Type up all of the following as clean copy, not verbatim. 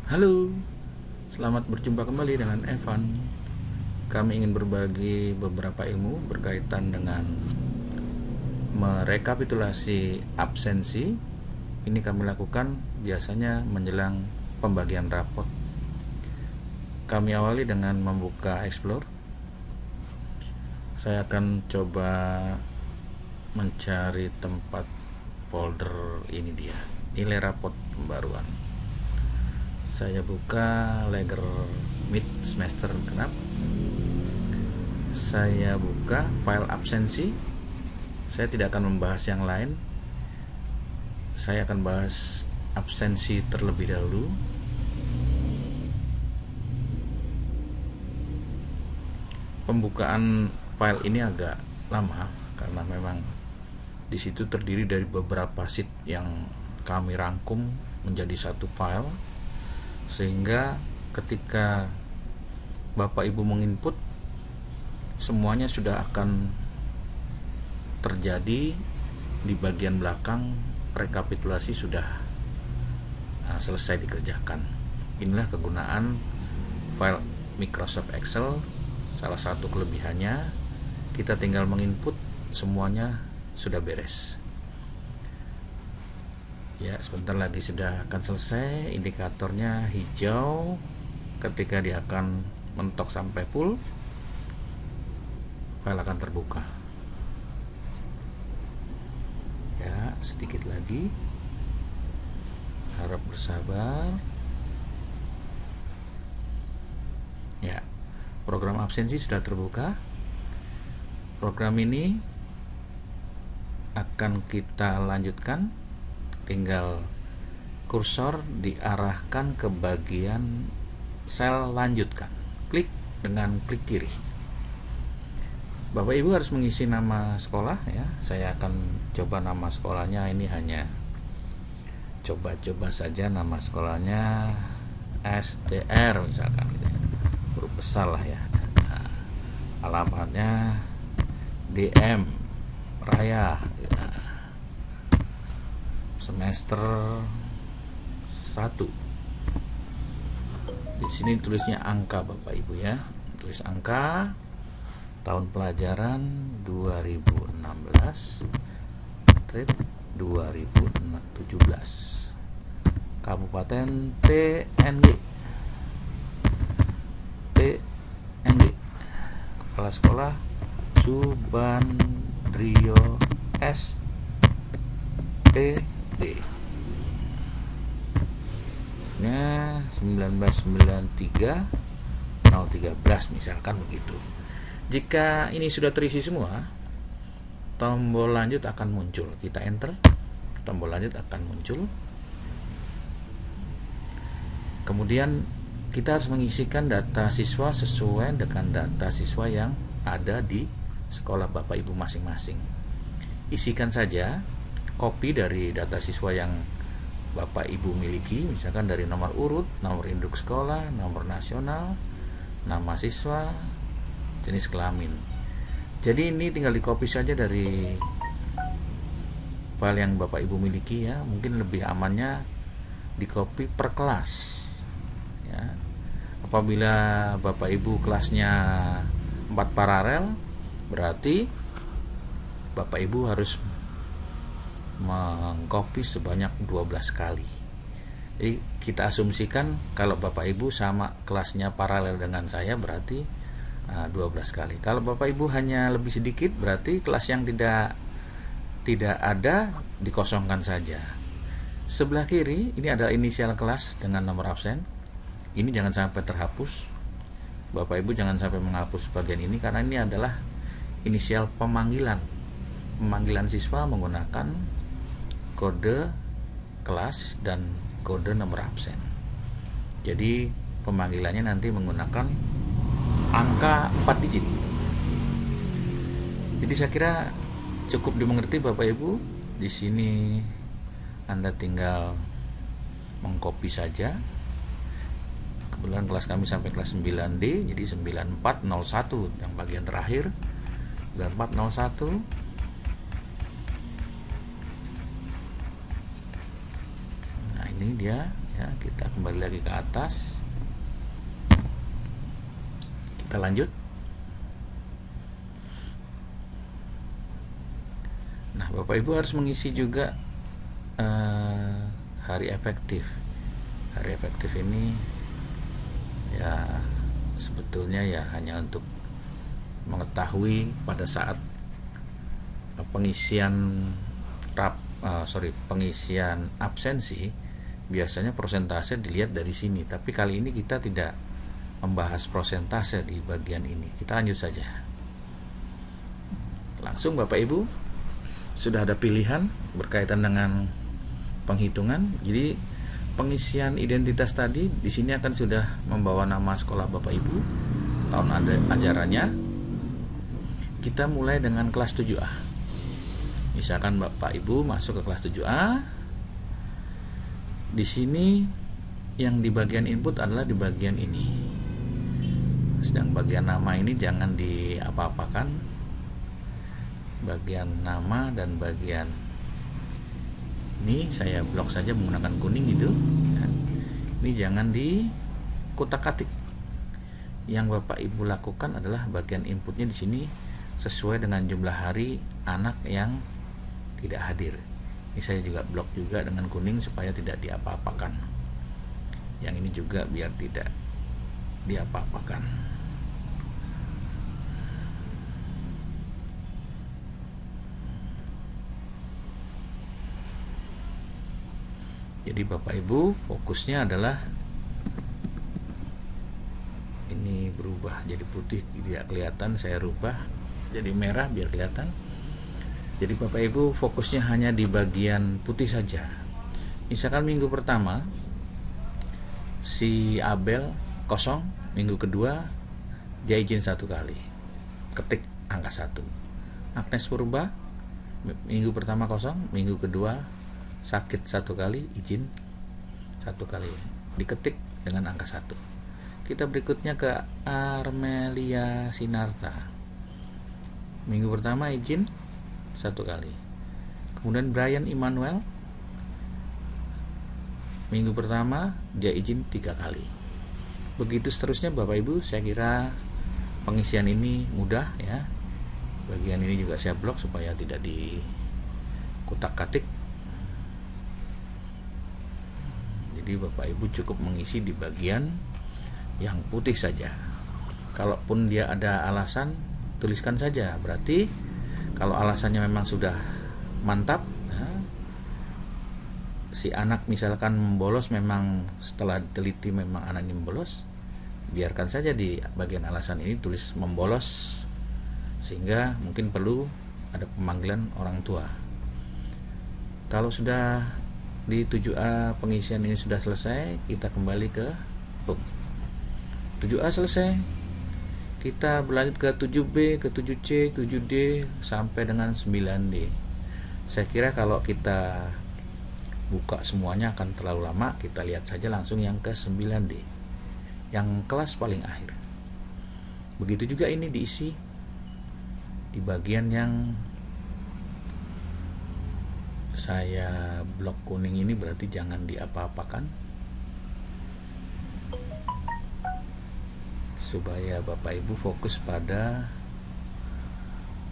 Halo, selamat berjumpa kembali dengan Evan. Kami ingin berbagi beberapa ilmu berkaitan dengan merekapitulasi absensi. Ini kami lakukan biasanya menjelang pembagian rapot. Kami awali dengan membuka Explore. Saya akan coba mencari tempat folder ini dia, nilai rapot pembaruan. Saya buka Lager mid semester genap. Saya buka file absensi. Saya tidak akan membahas yang lain. Saya akan bahas absensi terlebih dahulu. Pembukaan file ini agak lama karena memang di situ terdiri dari beberapa sheet yang kami rangkum menjadi satu file, sehingga ketika Bapak Ibu menginput, semuanya sudah akan terjadi di bagian belakang. Rekapitulasi sudah selesai dikerjakan. Inilah kegunaan file Microsoft Excel. Salah satu kelebihannya, kita tinggal menginput, semuanya sudah beres. Ya, sebentar lagi sudah akan selesai. Indikatornya hijau. Ketika dia akan mentok sampai full, file akan terbuka. Ya, sedikit lagi. Harap bersabar. Ya, program absensi sudah terbuka. Program ini akan kita lanjutkan. Tinggal kursor diarahkan ke bagian sel lanjutkan. Klik dengan klik kiri. Bapak Ibu harus mengisi nama sekolah ya. Saya akan coba nama sekolahnya, ini hanya coba-coba saja nama sekolahnya STR misalkan gitu ya. Huruf besar lah ya. Nah, alamatnya DM Raya gitu. Semester 1. Di sini tulisnya angka Bapak Ibu ya. Tulis angka, tahun pelajaran 2016 trip 2017, Kabupaten TNG, Kepala Sekolah Subandrio S PD nya 1993 013 misalkan begitu. Jika ini sudah terisi semua, tombol lanjut akan muncul. Kita enter, tombol lanjut akan muncul. Kemudian kita harus mengisikan data siswa sesuai dengan data siswa yang ada di sekolah Bapak Ibu masing-masing. Isikan saja kopi dari data siswa yang Bapak Ibu miliki, misalkan dari nomor urut, nomor induk sekolah, nomor nasional, nama siswa, jenis kelamin. Jadi ini tinggal di copy saja dari file yang Bapak Ibu miliki ya. Mungkin lebih amannya di copy per kelas ya. Apabila Bapak Ibu kelasnya 4 paralel, berarti Bapak Ibu harus mengcopy sebanyak 12 kali. Jadi kita asumsikan kalau Bapak Ibu sama kelasnya paralel dengan saya, berarti 12 kali. Kalau Bapak Ibu hanya lebih sedikit, berarti kelas yang tidak ada dikosongkan saja. Sebelah kiri ini adalah inisial kelas dengan nomor absen. Ini jangan sampai terhapus. Bapak Ibu jangan sampai menghapus bagian ini, karena ini adalah inisial pemanggilan siswa menggunakan kode kelas dan kode nomor absen. Jadi pemanggilannya nanti menggunakan angka 4 digit. Jadi saya kira cukup dimengerti Bapak Ibu. Di sini Anda tinggal mengcopy saja. Kebetulan kelas kami sampai kelas 9D, jadi 9401 yang bagian terakhir. 9401. Ini dia ya. Kita kembali lagi ke atas, kita lanjut. Nah, Bapak Ibu harus mengisi juga hari efektif. Hari efektif ini ya sebetulnya ya hanya untuk mengetahui pada saat pengisian pengisian absensi, biasanya persentase dilihat dari sini. Tapi kali ini kita tidak membahas persentase di bagian ini. Kita lanjut saja. Langsung Bapak Ibu sudah ada pilihan berkaitan dengan penghitungan. Jadi pengisian identitas tadi di sini akan sudah membawa nama sekolah Bapak Ibu, tahun ajarannya. Kita mulai dengan kelas 7A. Misalkan Bapak Ibu masuk ke kelas 7A. Di sini yang di bagian input adalah di bagian ini. Sedang bagian nama ini jangan diapa-apakan. Bagian nama dan bagian ini saya blok saja menggunakan kuning gitu. Ini jangan dikutak-atik. Yang Bapak Ibu lakukan adalah bagian inputnya di sini sesuai dengan jumlah hari anak yang tidak hadir. Ini saya juga blok juga dengan kuning supaya tidak diapa-apakan. Yang ini juga biar tidak diapa-apakan. Jadi Bapak Ibu fokusnya adalah ini berubah jadi putih tidak kelihatan, saya rubah jadi merah biar kelihatan. Jadi Bapak Ibu fokusnya hanya di bagian putih saja. Misalkan minggu pertama si Abel kosong, minggu kedua dia izin 1 kali, ketik angka 1. Agnes Purba minggu pertama kosong, minggu kedua sakit 1 kali, izin 1 kali, diketik dengan angka 1. Kita berikutnya ke Armelia Sinarta, minggu pertama izin 1 kali. Kemudian Brian Immanuel minggu pertama dia izin 3 kali. Begitu seterusnya Bapak Ibu. Saya kira pengisian ini mudah ya. Bagian ini juga saya blok supaya tidak dikutak-katik. Jadi Bapak Ibu cukup mengisi di bagian yang putih saja. Kalaupun dia ada alasan, tuliskan saja. Berarti kalau alasannya memang sudah mantap, si anak misalkan membolos, memang setelah teliti memang anak ini membolos, biarkan saja di bagian alasan ini tulis membolos, sehingga mungkin perlu ada pemanggilan orang tua. Kalau sudah di 7A pengisian ini sudah selesai, kita kembali ke 7A selesai. Kita berlanjut ke 7B, ke 7C, 7D sampai dengan 9D. Saya kira kalau kita buka semuanya akan terlalu lama. Kita lihat saja langsung yang ke 9D, yang kelas paling akhir. Begitu juga ini diisi di bagian yang saya blok kuning ini, berarti jangan diapa-apakan supaya Bapak Ibu fokus pada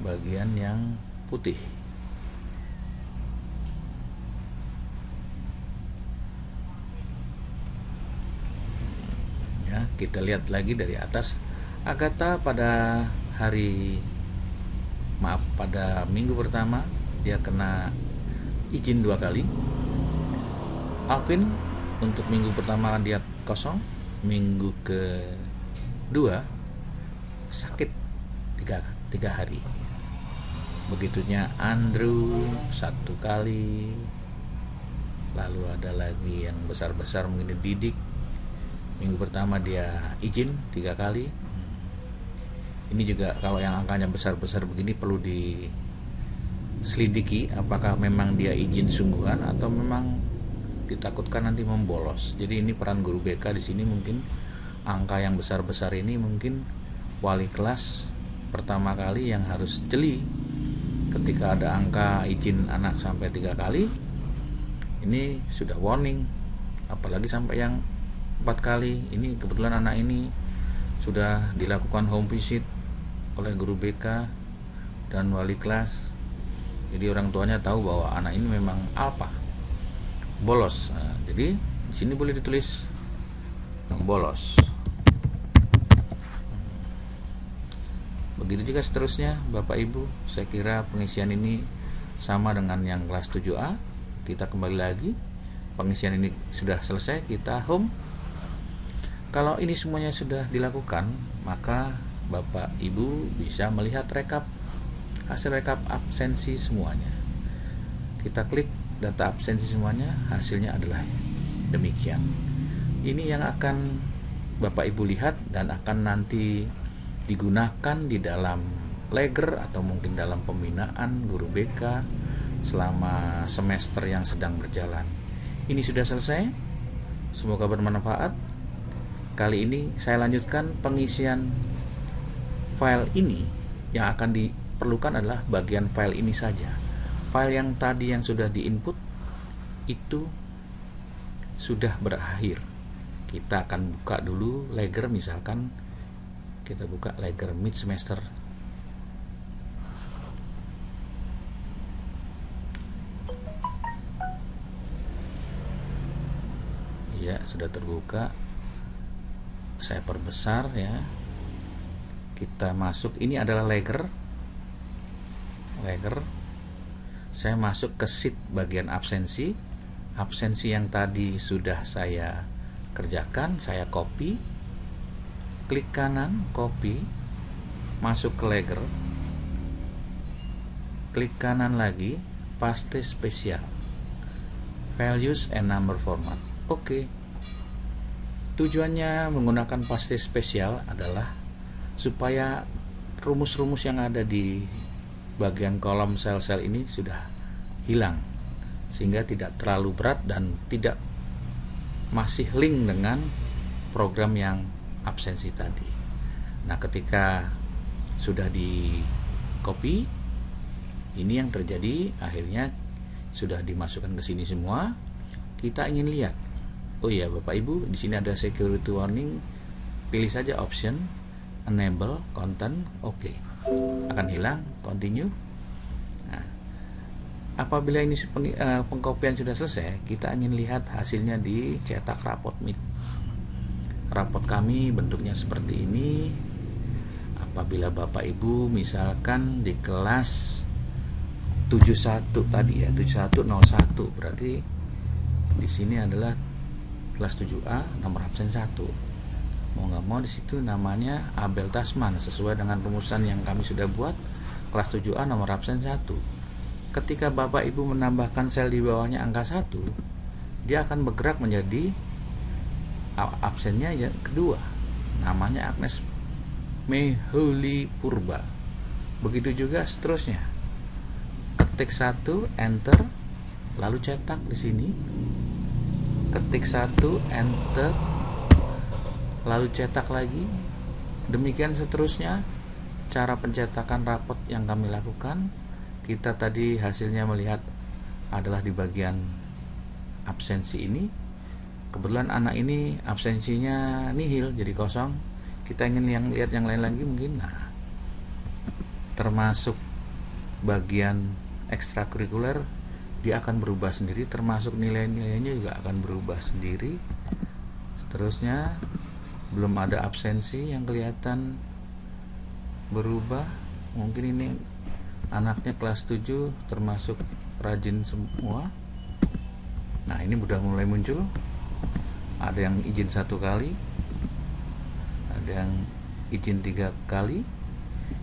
bagian yang putih. Ya, kita lihat lagi dari atas. Agatha pada pada minggu pertama dia kena izin 2 kali. Alvin untuk minggu pertama dia kosong, minggu kedua sakit 3 hari. Begitunya Andrew 1 kali. Lalu ada lagi yang besar-besar mungkin Didik, minggu pertama dia izin 3 kali. Ini juga kalau yang angkanya besar-besar begini perlu diselidiki apakah memang dia izin sungguhan atau memang ditakutkan nanti membolos. Jadi ini peran guru BK di sini. Mungkin angka yang besar-besar ini mungkin wali kelas pertama kali yang harus jeli ketika ada angka izin anak sampai 3 kali. Ini sudah warning apalagi sampai yang 4 kali. Ini kebetulan anak ini sudah dilakukan home visit oleh guru BK dan wali kelas, jadi orang tuanya tahu bahwa anak ini memang alpha, bolos. Nah, jadi di sini boleh ditulis bolos. Begitu juga seterusnya Bapak Ibu. Saya kira pengisian ini sama dengan yang kelas 7A. Kita kembali lagi, pengisian ini sudah selesai, kita home. Kalau ini semuanya sudah dilakukan, maka Bapak Ibu bisa melihat hasil rekap absensi semuanya. Kita klik data absensi semuanya, hasilnya adalah demikian. Ini yang akan Bapak Ibu lihat dan akan nanti digunakan di dalam leger atau mungkin dalam pembinaan guru BK selama semester yang sedang berjalan. Ini sudah selesai, semoga bermanfaat. Kali ini saya lanjutkan pengisian file ini. Yang akan diperlukan adalah bagian file ini saja. File yang tadi yang sudah diinput itu sudah berakhir. Kita akan buka dulu leger, misalkan kita buka leger mid semester. Ya, sudah terbuka. Saya perbesar ya. Kita masuk, ini adalah leger. Saya masuk ke sheet bagian absensi. Absensi yang tadi sudah saya kerjakan, saya copy. Klik kanan, copy, masuk ke leger, klik kanan lagi, paste spesial, values and number format. Oke. Tujuannya menggunakan paste spesial adalah supaya rumus-rumus yang ada di bagian kolom sel-sel ini sudah hilang, sehingga tidak terlalu berat dan tidak masih link dengan program yang absensi tadi. Nah, ketika sudah di copy, ini yang terjadi, akhirnya sudah dimasukkan ke sini semua. Kita ingin lihat, oh iya Bapak Ibu, di sini ada security warning, pilih saja option enable content, oke. Akan hilang, continue. Nah, apabila ini pengkopian sudah selesai, kita ingin lihat hasilnya dicetak rapot mid. Rapot kami bentuknya seperti ini. Apabila Bapak Ibu misalkan di kelas 71 tadi ya, 7101, berarti di sini adalah kelas 7A, nomor absen 1. Mau nggak mau di situ namanya Abel Tasman sesuai dengan rumusan yang kami sudah buat. Kelas 7A nomor absen 1. Ketika Bapak Ibu menambahkan sel di bawahnya angka 1, dia akan bergerak menjadi absennya yang kedua, namanya Agnes Mehuli Purba. Begitu juga seterusnya. Ketik 1, enter, lalu cetak di sini. Ketik 1, enter, lalu cetak lagi. Demikian seterusnya cara pencetakan rapot yang kami lakukan. Kita tadi hasilnya melihat adalah di bagian absensi ini. Kebetulan anak ini absensinya nihil, jadi kosong. Kita ingin lihat yang lain lagi mungkin. Nah, termasuk bagian ekstrakurikuler, dia akan berubah sendiri, termasuk nilai-nilainya juga akan berubah sendiri. Seterusnya belum ada absensi yang kelihatan berubah. Mungkin ini anaknya kelas 7 termasuk rajin semua. Nah, ini udah mulai muncul. Ada yang izin 1 kali, ada yang izin 3 kali.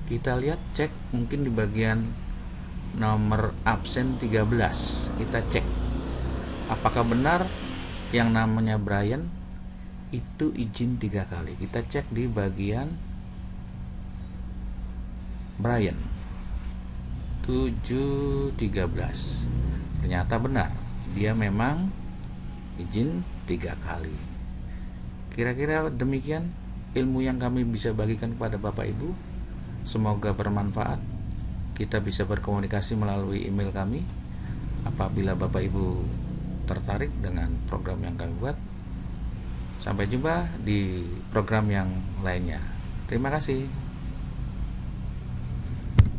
Kita lihat, cek mungkin di bagian nomor absen 13. Kita cek apakah benar yang namanya Brian itu izin 3 kali. Kita cek di bagian Brian 713. Ternyata benar, dia memang izin 3 kali. Kira-kira demikian ilmu yang kami bisa bagikan kepada Bapak Ibu. Semoga bermanfaat. Kita bisa berkomunikasi melalui email kami. Apabila Bapak Ibu tertarik dengan program yang kami buat. Sampai jumpa di program yang lainnya. Terima kasih.